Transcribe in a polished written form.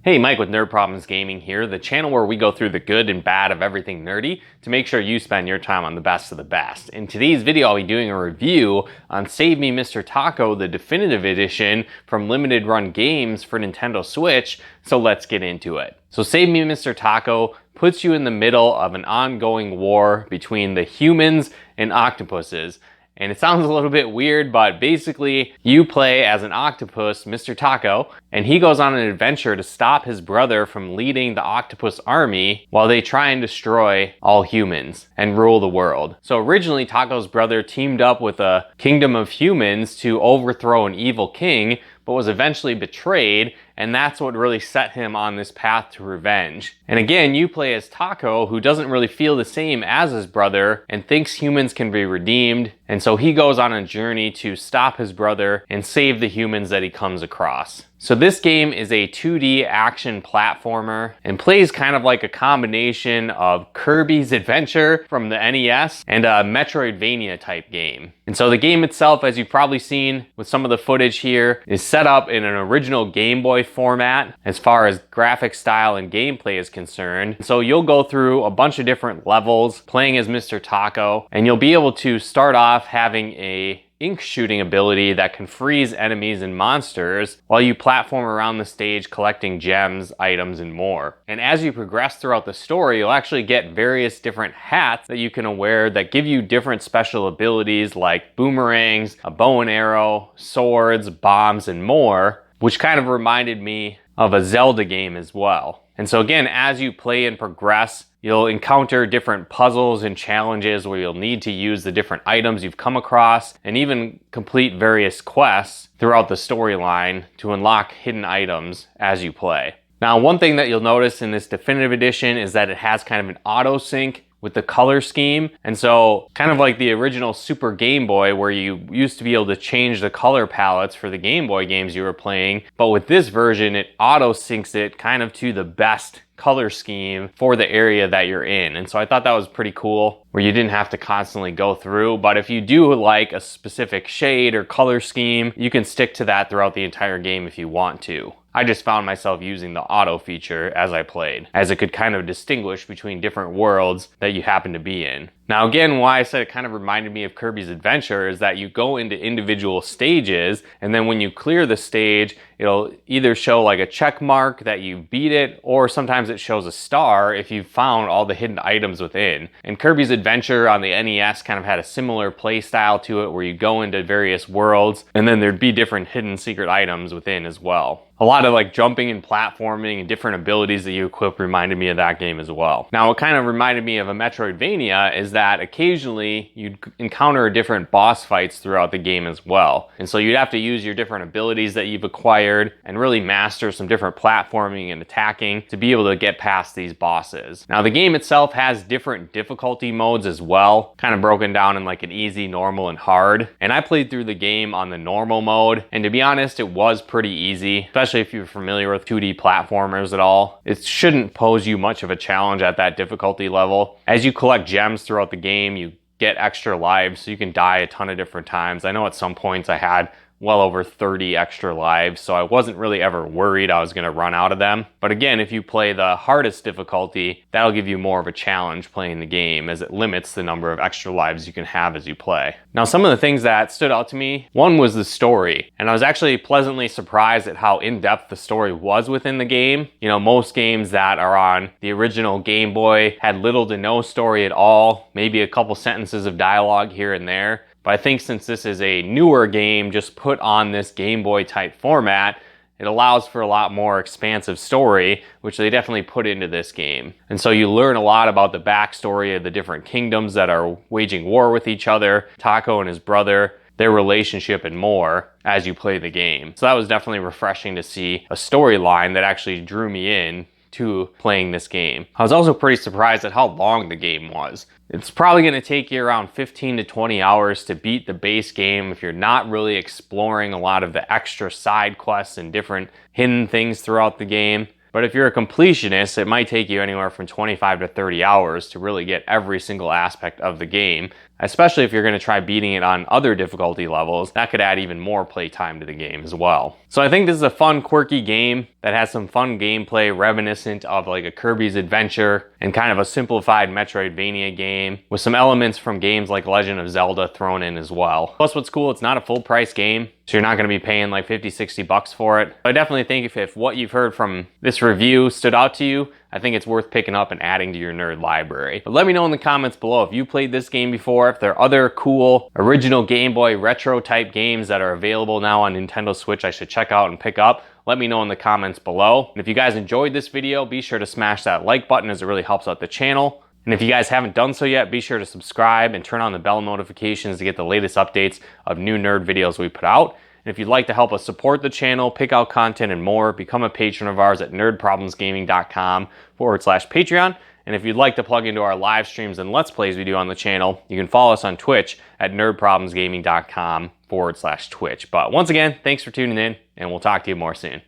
Hey, Mike with Nerd Problems Gaming here, the channel where we go through the good and bad of everything nerdy to make sure you spend your time on the best of the best. In today's video, I'll be doing a review on Save Me Mr. Tako, the definitive edition from Limited Run Games for Nintendo Switch, so let's get into it. So Save Me Mr. Tako puts you in the middle of an ongoing war between the humans and octopuses. And it sounds a little bit weird, but basically you play as an octopus, Mr. Tako, and he goes on an adventure to stop his brother from leading the octopus army while they try and destroy all humans and rule the world. So originally Tako's brother teamed up with a kingdom of humans to overthrow an evil king, but was eventually betrayed, and that's what really set him on this path to revenge. And again, you play as Tako, who doesn't really feel the same as his brother and thinks humans can be redeemed, and so he goes on a journey to stop his brother and save the humans that he comes across. So this game is a 2D action platformer and plays kind of like a combination of Kirby's Adventure from the NES and a Metroidvania type game. And so the game itself, as you've probably seen with some of the footage here, is set up in an original Game Boy format as far as graphic style and gameplay is concerned. So you'll go through a bunch of different levels playing as Mr. Tako, and you'll be able to start off having a ink shooting ability that can freeze enemies and monsters while you platform around the stage collecting gems, items, and more. And as you progress throughout the story, you'll actually get various different hats that you can wear that give you different special abilities like boomerangs, a bow and arrow, swords, bombs, and more, which kind of reminded me of a Zelda game as well. And so again, as you play and progress, you'll encounter different puzzles and challenges where you'll need to use the different items you've come across and even complete various quests throughout the storyline to unlock hidden items as you play. Now, one thing that you'll notice in this definitive edition is that it has kind of an auto sync with the color scheme. And so kind of like the original Super Game Boy where you used to be able to change the color palettes for the Game Boy games you were playing. But with this version, it auto syncs it kind of to the best color scheme for the area that you're in. And so I thought that was pretty cool where you didn't have to constantly go through. But if you do like a specific shade or color scheme, you can stick to that throughout the entire game if you want to. I just found myself using the auto feature as I played, as it could kind of distinguish between different worlds that you happen to be in. Now again, why I said it kind of reminded me of Kirby's Adventure is that you go into individual stages, and then when you clear the stage, it'll either show like a check mark that you beat it, or sometimes it shows a star if you've found all the hidden items within. And Kirby's Adventure on the NES kind of had a similar play style to it where you go into various worlds, and then there'd be different hidden secret items within as well. A lot of like jumping and platforming and different abilities that you equip reminded me of that game as well. Now, what kind of reminded me of a Metroidvania is that occasionally you'd encounter different boss fights throughout the game as well. And so you'd have to use your different abilities that you've acquired and really master some different platforming and attacking to be able to get past these bosses. Now, the game itself has different difficulty modes as well, kind of broken down in like an easy, normal, and hard. And I played through the game on the normal mode, and to be honest, it was pretty easy, especially if you're familiar with 2D platformers at all. It shouldn't pose you much of a challenge at that difficulty level. As you collect gems throughout the game, you get extra lives, so you can die a ton of different times. I know at some points I had well over 30 extra lives, so I wasn't really ever worried I was going to run out of them. But again, if you play the hardest difficulty, that'll give you more of a challenge playing the game, as it limits the number of extra lives you can have as you play. Now, some of the things that stood out to me, one was the story, and I was actually pleasantly surprised at how in-depth the story was within the game. You know, most games that are on the original Game Boy had little to no story at all, maybe a couple sentences of dialogue here and there. But I think since this is a newer game just put on this Game Boy type format, it allows for a lot more expansive story, which they definitely put into this game. And so you learn a lot about the backstory of the different kingdoms that are waging war with each other, Tako and his brother, their relationship, and more as you play the game. So that was definitely refreshing to see a storyline that actually drew me in to playing this game. I was also pretty surprised at how long the game was. It's probably going to take you around 15 to 20 hours to beat the base game if you're not really exploring a lot of the extra side quests and different hidden things throughout the game. But if you're a completionist, it might take you anywhere from 25 to 30 hours to really get every single aspect of the game especially if you're going to try beating it on other difficulty levels. That could add even more playtime to the game as well. So I think this is a fun, quirky game that has some fun gameplay reminiscent of like a Kirby's Adventure and kind of a simplified Metroidvania game with some elements from games like Legend of Zelda thrown in as well. Plus what's cool, it's not a full price game, so you're not going to be paying like 50, 60 bucks for it. But I definitely think if what you've heard from this review stood out to you, I think it's worth picking up and adding to your nerd library. But let me know in the comments below if you played this game before, if there are other cool original Game Boy retro type games that are available now on Nintendo Switch I should check out and pick up. Let me know in the comments below. And if you guys enjoyed this video, be sure to smash that like button as it really helps out the channel. And if you guys haven't done so yet, be sure to subscribe and turn on the bell notifications to get the latest updates of new nerd videos we put out. And if you'd like to help us support the channel, pick out content and more, become a patron of ours at nerdproblemsgaming.com/Patreon. And if you'd like to plug into our live streams and Let's Plays we do on the channel, you can follow us on Twitch at nerdproblemsgaming.com/Twitch. But once again, thanks for tuning in, and we'll talk to you more soon.